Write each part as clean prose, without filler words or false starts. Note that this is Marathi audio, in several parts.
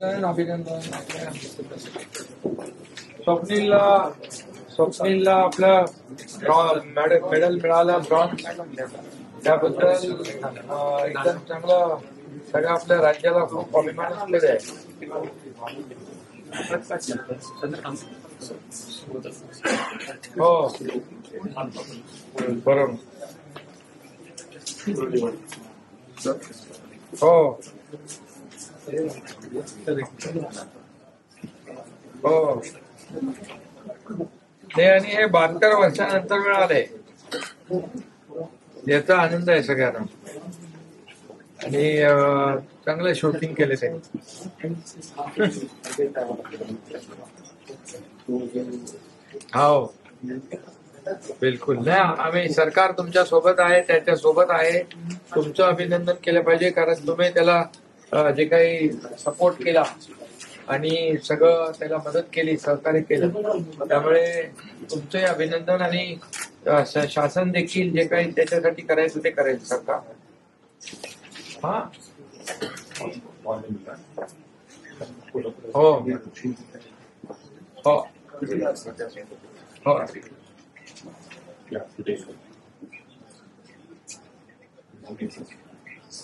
अभिनंदन. स्वप्नीलला स्वप्नीलला आपलं मेडल मिळालं, ब्रॉन्झ. त्याबद्दल एकदम चांगलं. सगळ्या आपल्या राज्याला खूप अभिमान असलेला आहे. हो, बरोबर. हो हो, नाही, आणि हे 72 वर्षानंतर मिळालंय, याचा आनंद आहे सगळ्यांना. आणि चांगलं शूटिंग केले ते. हो, बिलकुल. नाही, आम्ही सरकार तुमच्या सोबत आहे, त्याच्या सोबत आहे. तुमचं अभिनंदन केलं पाहिजे, कारण तुम्ही त्याला जे काही सपोर्ट केला आणि सगळं त्याला मदत केली, सहकार्य केलं, त्यामुळे तुमचे अभिनंदन. आणि शासन देखील जे काही त्याच्यासाठी करायचं ते करेल सरकार. हा, हो हो हो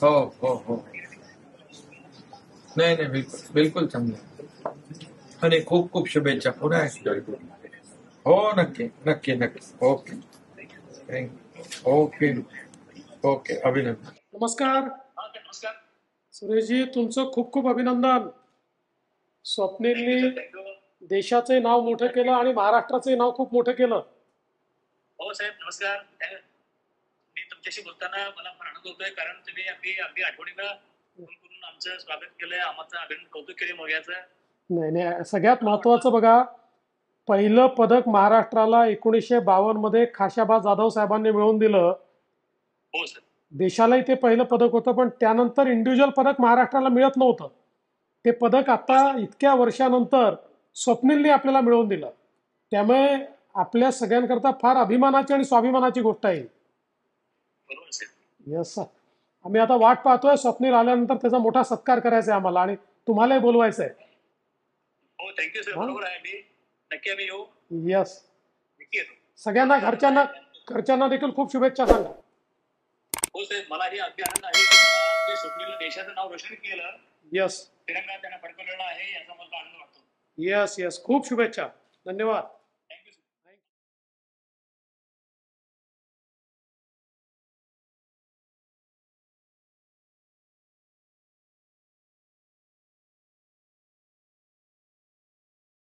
हो हो हो, नाही नाही, बिलकुल बिलकुल चांगलं. आणि खूप खूप शुभेच्छा पुन्हा. हो, नक्की नक्की नक्की. Okay, thank you. ओके ओके, अभिनंदन. नमस्कार सुरेशजी, तुमचं खूप खूप अभिनंदन. स्वप्नीलनी देशाचे नाव मोठं केलं आणि महाराष्ट्राचे नाव खूप मोठं केलं. हो साहेब, नमस्कार. मी तुमच्याशी बोलताना मला फार आनंद होतोय, कारण तुम्ही अगदी आठवणीनं फोन करून आमचं स्वागत केलंय, आमचं अभिनंदन, कौतुक केले मोर्याचं. नाही नाही, सगळ्यात महत्वाचं बघा, पहिलं पदक महाराष्ट्राला 1952 मध्ये खाशाबा जाधव साहेबांनी मिळवून दिलं. हो सर. देशालाही ते पहिलं पदक होतं, पण त्यानंतर इंडिव्हिज्युअल पदक महाराष्ट्राला मिळत नव्हतं. ते पदक आता इतक्या वर्षानंतर स्वप्नीलनी आपल्याला मिळवून दिलं. त्यामुळे आपल्या सगळ्यांकरता फार अभिमानाची आणि स्वाभिमानाची गोष्ट आहे. बरोबर सर. Yes sir. आम्ही आता वाट पाहतोय, स्वप्नील आल्यानंतर त्याचा मोठा सत्कार करायचा आहे आम्हाला, आणि तुम्हालाही बोलवायचं आहे. हो, थँक्यू सर. बरोबर आहे. नक्की आम्ही येऊ. येस. नक्की येतो. सगळ्यांना घरच्यांना देखील खूप शुभेच्छा सांगा. हो साहेब, मला ही अगदी आनंद आहे की स्वप्नीलनं देशाचं नाव रोशन केलं. येस तिरंगा त्यांना फडकवलेला आहे, याचा मला आनंद वाटतो. येस येस, खूप शुभेच्छा. धन्यवाद.